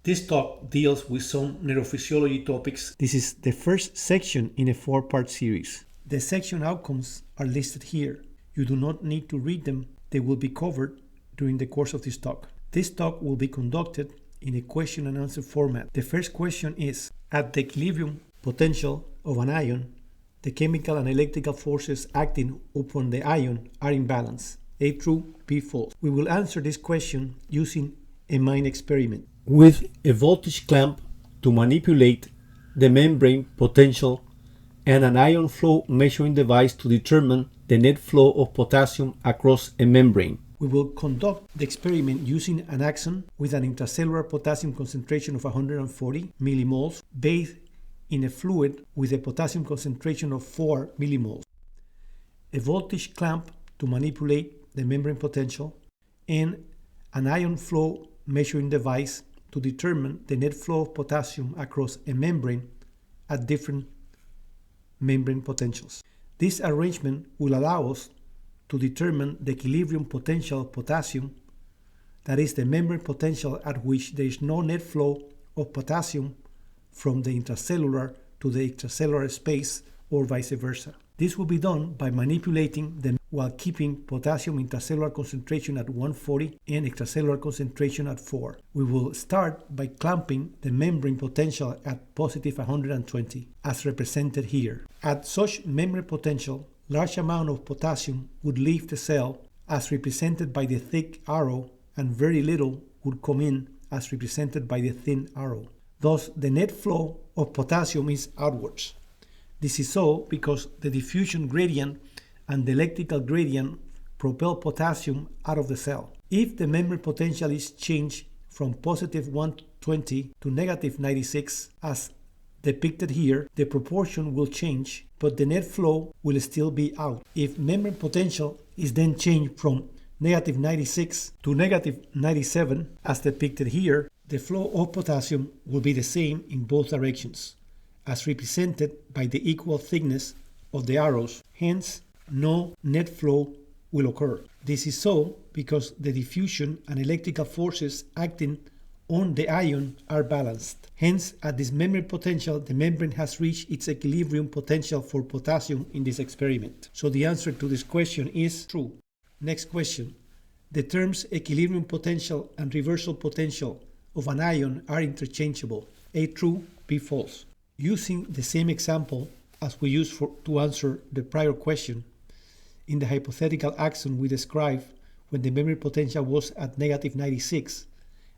This talk deals with some neurophysiology topics. This is the first section in a 4-part series. The section outcomes are listed here. You do not need to read them. They will be covered during the course of this talk. This talk will be conducted in a question and answer format. The first question is, at the equilibrium potential of an ion, the chemical and electrical forces acting upon the ion are in balance. A true, B false. We will answer this question using a mind experiment with a voltage clamp to manipulate the membrane potential and an ion flow measuring device to determine the net flow of potassium across a membrane. We will conduct the experiment using an axon with an intracellular potassium concentration of 140 millimoles bathed in a fluid with a potassium concentration of 4 millimoles, a voltage clamp to manipulate the membrane potential, and an ion flow measuring device to determine the net flow of potassium across a membrane at different membrane potentials. This arrangement will allow us to determine the equilibrium potential of potassium, that is the membrane potential at which there is no net flow of potassium from the intracellular to the extracellular space or vice versa. This will be done by manipulating them while keeping potassium intracellular concentration at 140 and extracellular concentration at 4. We will start by clamping the membrane potential at positive 120, as represented here. At such membrane potential, large amount of potassium would leave the cell, as represented by the thick arrow, and very little would come in, as represented by the thin arrow. Thus, the net flow of potassium is outwards. This is so because the diffusion gradient and the electrical gradient propel potassium out of the cell. If the membrane potential is changed from positive 120 to negative 96, as depicted here, the proportion will change, but the net flow will still be out. If membrane potential is then changed from negative 96 to negative 97, as depicted here, the flow of potassium will be the same in both directions, as represented by the equal thickness of the arrows. Hence, no net flow will occur. This is so because the diffusion and electrical forces acting on the ion are balanced. Hence, at this membrane potential, the membrane has reached its equilibrium potential for potassium in this experiment. So the answer to this question is true. Next question. The terms equilibrium potential and reversal potential of an ion are interchangeable. A true, B false. Using the same example as we used to answer the prior question, in the hypothetical axon we described when the membrane potential was at negative 96,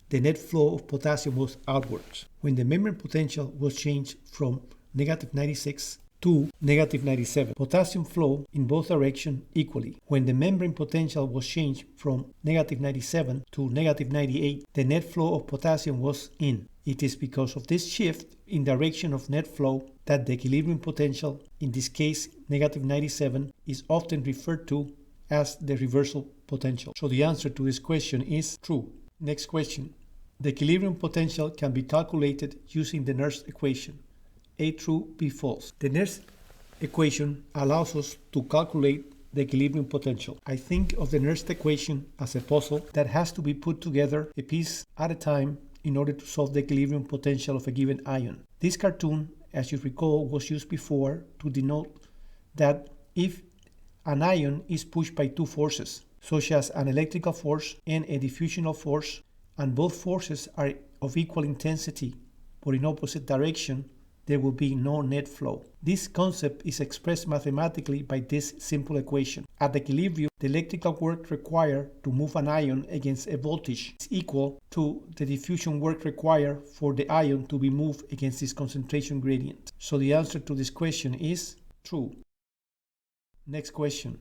the net flow of potassium was outwards. When the membrane potential was changed from negative 96 to negative 97, potassium flowed in both directions equally. When the membrane potential was changed from negative 97 to negative 98, the net flow of potassium was in. It is because of this shift in direction of net flow that the equilibrium potential, in this case negative 97, is often referred to as the reversal potential. So the answer to this question is true. Next question. The equilibrium potential can be calculated using the Nernst equation. A true, B false. The Nernst equation allows us to calculate the equilibrium potential. I think of the Nernst equation as a puzzle that has to be put together a piece at a time in order to solve the equilibrium potential of a given ion. This cartoon, as you recall, was used before to denote that if an ion is pushed by two forces, such as an electrical force and a diffusional force, and both forces are of equal intensity but in opposite direction, there will be no net flow. This concept is expressed mathematically by this simple equation. At the equilibrium, the electrical work required to move an ion against a voltage is equal to the diffusion work required for the ion to be moved against this concentration gradient. So the answer to this question is true. Next question.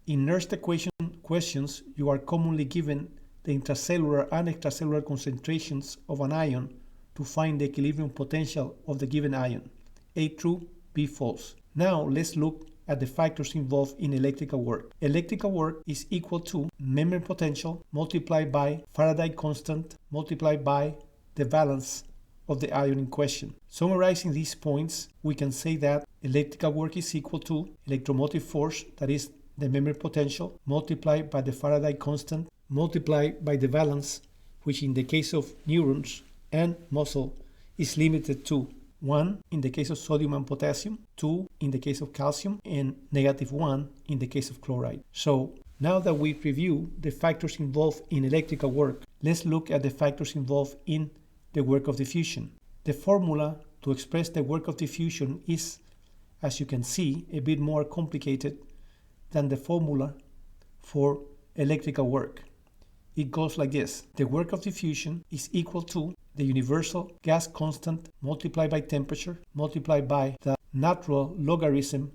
In Nernst equation questions, you are commonly given the intracellular and extracellular concentrations of an ion to find the equilibrium potential of the given ion. A true, B false. Now let's look at the factors involved in electrical work. Electrical work is equal to membrane potential multiplied by Faraday constant multiplied by the valence of the ion in question. Summarizing these points, we can say that electrical work is equal to electromotive force, that is the membrane potential, multiplied by the Faraday constant multiplied by the valence, which in the case of neurons and muscle is limited to 1 in the case of sodium and potassium, 2 in the case of calcium, and -1 in the case of chloride. So now that we review the factors involved in electrical work, let's look at the factors involved in the work of diffusion. The formula to express the work of diffusion is, as you can see, a bit more complicated than the formula for electrical work. It goes like this. The work of diffusion is equal to the universal gas constant multiplied by temperature multiplied by the natural logarithm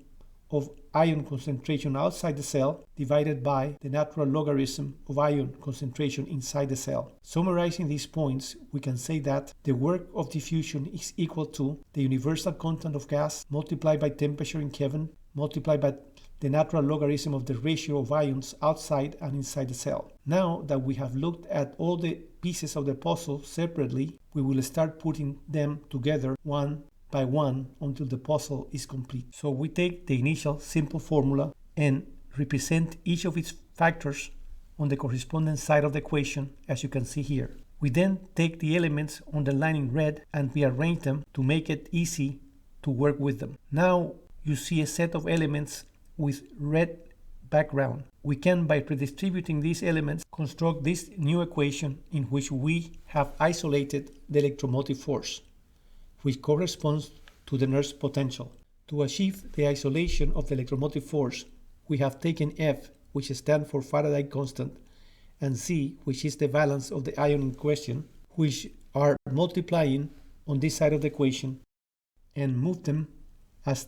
of ion concentration outside the cell divided by the natural logarithm of ion concentration inside the cell. Summarizing these points, we can say that the work of diffusion is equal to the universal constant of gas multiplied by temperature in Kelvin multiplied by the natural logarithm of the ratio of ions outside and inside the cell. Now that we have looked at all the pieces of the puzzle separately, we will start putting them together one by one until the puzzle is complete. So we take the initial simple formula and represent each of its factors on the corresponding side of the equation, as you can see here. We then take the elements underlined in red and rearrange them to make it easy to work with them. Now you see a set of elements with red background. We can, by redistributing these elements, construct this new equation in which we have isolated the electromotive force, which corresponds to the Nernst potential. To achieve the isolation of the electromotive force, we have taken F, which stands for Faraday constant, and C, which is the valence of the ion in question, which are multiplying on this side of the equation, and move them as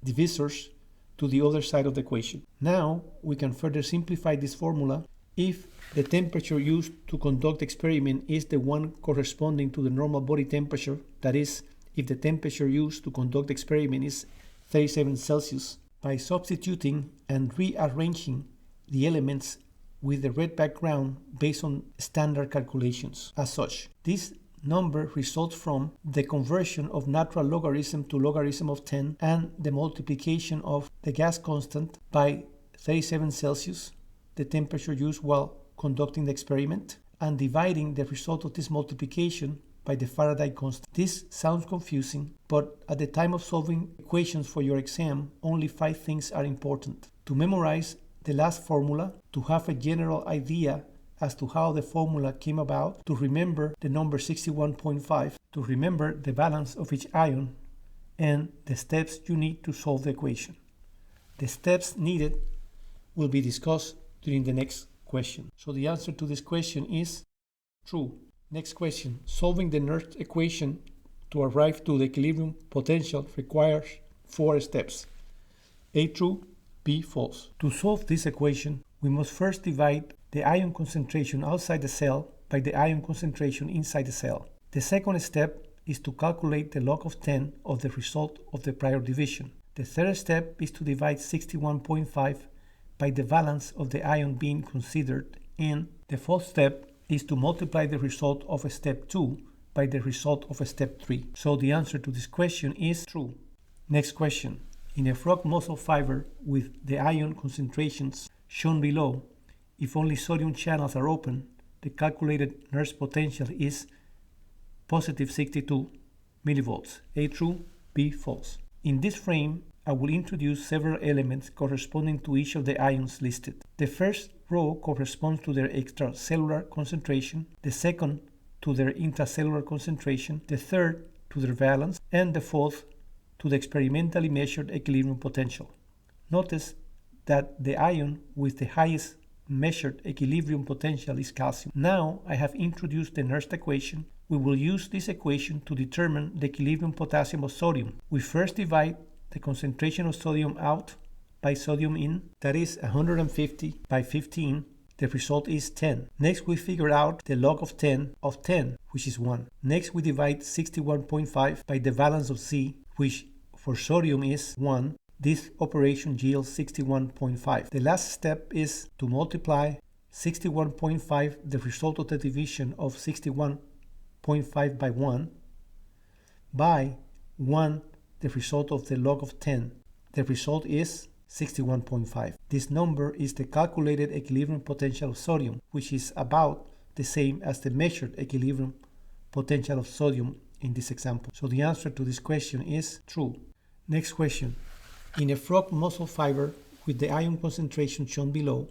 divisors to the other side of the equation. Now we can further simplify this formula if the temperature used to conduct the experiment is the one corresponding to the normal body temperature, that is, if the temperature used to conduct the experiment is 37 Celsius. By substituting and rearranging the elements with the red background based on standard calculations. As such, this number results from the conversion of natural logarithm to logarithm of 10 and the multiplication of the gas constant by 37 Celsius, the temperature used while conducting the experiment, and dividing the result of this multiplication by the Faraday constant. This sounds confusing, but at the time of solving equations for your exam, only 5 things are important. To memorize the last formula, to have a general idea as to how the formula came about, to remember the number 61.5, to remember the balance of each ion, and the steps you need to solve the equation. The steps needed will be discussed during the next question. So the answer to this question is true. Next question. Solving the Nernst equation to arrive to the equilibrium potential requires 4 steps. A true, B false. To solve this equation, we must first divide the ion concentration outside the cell by the ion concentration inside the cell. The second step is to calculate the log of 10 of the result of the prior division. The third step is to divide 61.5 by the valence of the ion being considered, and the fourth step is to multiply the result of step 2 by the result of step 3. So the answer to this question is true. Next question. In a frog muscle fiber with the ion concentrations shown below, if only sodium channels are open, the calculated Nernst potential is positive 62 millivolts. A true, B false. In this frame, I will introduce several elements corresponding to each of the ions listed. The first row corresponds to their extracellular concentration, the second to their intracellular concentration, the third to their valence, and the fourth to the experimentally measured equilibrium potential. Notice that the ion with the highest measured equilibrium potential is calcium. Now I have introduced the Nernst equation. We will use this equation to determine the equilibrium potassium of sodium. We first divide the concentration of sodium out by sodium in, that is 150 by 15. The result is 10. Next we figure out the log of 10, which is 1. Next we divide 61.5 by the valence of C, which for sodium is 1. This operation yields 61.5. The last step is to multiply 61.5, the result of the division of 61.5 by 1, by 1, the result of the log of 10. The result is 61.5. This number is the calculated equilibrium potential of sodium, which is about the same as the measured equilibrium potential of sodium in this example. So the answer to this question is true. Next question. In a frog muscle fiber with the ion concentration shown below,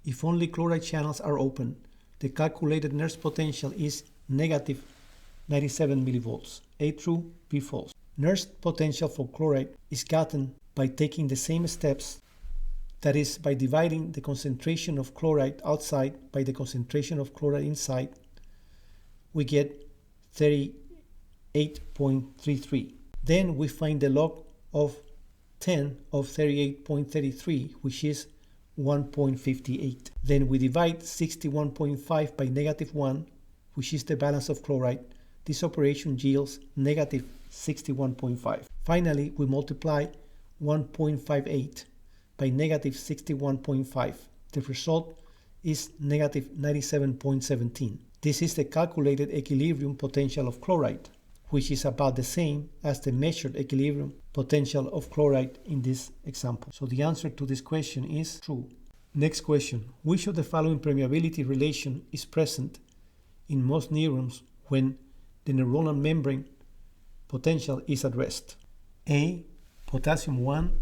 if only chloride channels are open, the calculated Nernst potential is negative 97 millivolts. A true, B false. Nernst potential for chloride is gotten by taking the same steps, that is, by dividing the concentration of chloride outside by the concentration of chloride inside. We get 38.33. Then we find the log of 10 of 38.33, which is 1.58. Then we divide 61.5 by negative 1, which is the balance of chloride. This operation yields negative 61.5. Finally, we multiply 1.58 by negative 61.5. The result is negative 97.17. This is the calculated equilibrium potential of chloride, which is about the same as the measured equilibrium potential of chloride in this example. So the answer to this question is true. Next question. Which of the following permeability relation is present in most neurons when the neuronal membrane potential is at rest? A. Potassium 1,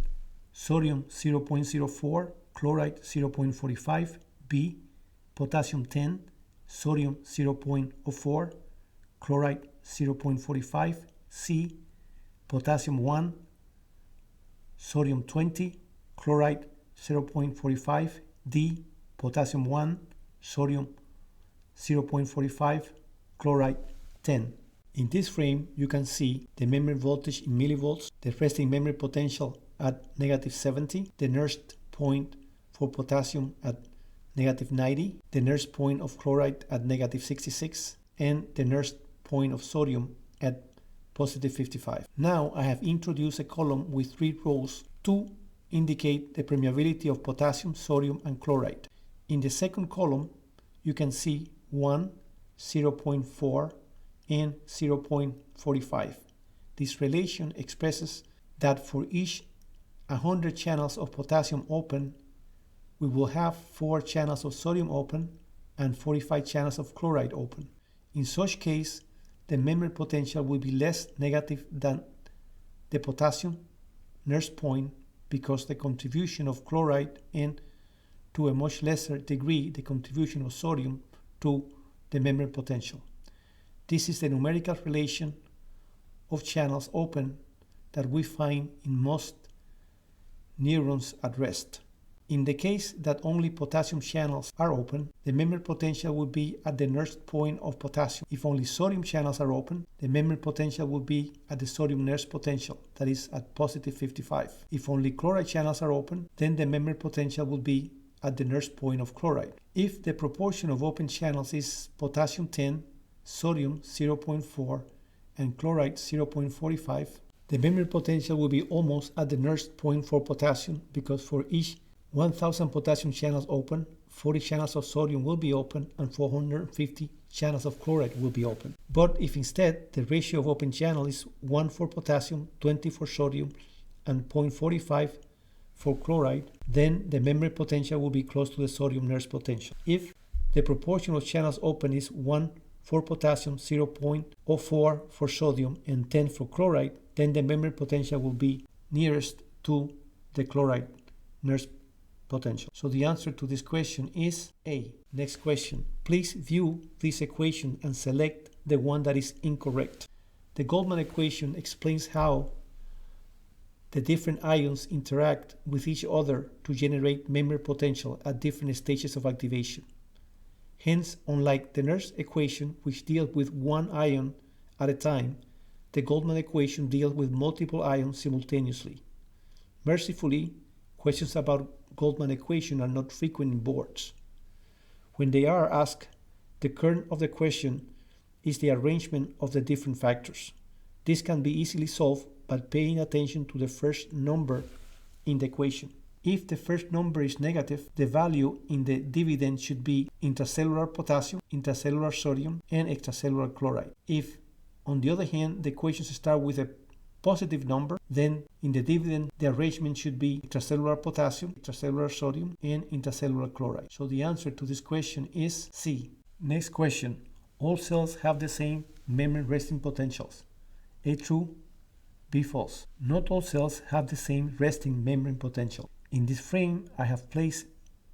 sodium 0.04, chloride 0.45. B. Potassium 10, sodium 0.04, chloride 0.45. C. Potassium 1, sodium 20, chloride 0.45. D. Potassium 1, sodium 0.45, chloride 10. In this frame, you can see the membrane voltage in millivolts, the resting membrane potential at negative 70, the Nernst point for potassium at negative 90, the Nernst point of chloride at negative 66, and the Nernst point of sodium at positive 55. Now I have introduced a column with 3 rows to indicate the permeability of potassium, sodium, and chloride. In the second column, you can see 1, 0.4, and 0.45. This relation expresses that for each 100 channels of potassium open, we will have 4 channels of sodium open and 45 channels of chloride open. In such case, the membrane potential will be less negative than the potassium Nernst point because the contribution of chloride and, to a much lesser degree, the contribution of sodium to the membrane potential. This is the numerical relation of channels open that we find in most neurons at rest. In the case that only potassium channels are open, the membrane potential will be at the Nernst point of potassium. If only sodium channels are open, the membrane potential will be at the sodium Nernst potential, that is at positive 55. If only chloride channels are open, then the membrane potential will be at the Nernst point of chloride. If the proportion of open channels is potassium 10, sodium 0.4, and chloride 0.45, the membrane potential will be almost at the Nernst point for potassium because for each 1000 potassium channels open, 40 channels of sodium will be open and 450 channels of chloride will be open. But if instead the ratio of open channel is 1 for potassium, 20 for sodium, and 0.45 for chloride, then the membrane potential will be close to the sodium Nernst potential. If the proportion of channels open is 1 for potassium, 0.04 for sodium, and 10 for chloride, then the membrane potential will be nearest to the chloride Nernst potential. So the answer to this question is A. Next question. Please view this equation and select the one that is incorrect. The Goldman equation explains how the different ions interact with each other to generate membrane potential at different stages of activation. Hence, unlike the Nernst equation, which deals with one ion at a time, the Goldman equation deals with multiple ions simultaneously. Mercifully, questions about Goldman equation are not frequent in boards. When they are asked, the kern of the question is the arrangement of the different factors. This can be easily solved by paying attention to the first number in the equation. If the first number is negative, the value in the dividend should be intracellular potassium, intracellular sodium, and extracellular chloride. If, on the other hand, the equations start with a positive number, then in the dividend, the arrangement should be intracellular potassium, intracellular sodium, and intracellular chloride. So the answer to this question is C. Next question. All cells have the same memory resting potentials. A true, B false. Not all cells have the same resting memory potential. In this frame, I have placed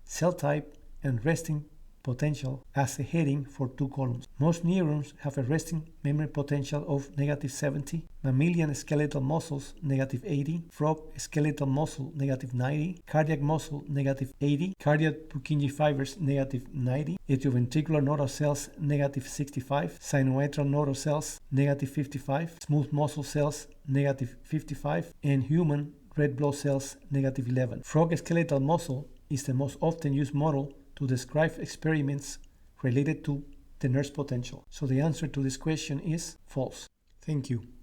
cell type and resting potential as a heading for 2 columns. Most neurons have a resting memory potential of -70, mammalian skeletal muscles -80, frog skeletal muscle -90, cardiac muscle -80, cardiac Purkinje fibers -90, atrioventricular nodal cells -65, sinoatrial nodal cells -55, smooth muscle cells -55, and human red blood cells -11. Frog skeletal muscle is the most often used model to describe experiments related to the nurse potential. So the answer to this question is false. Thank you.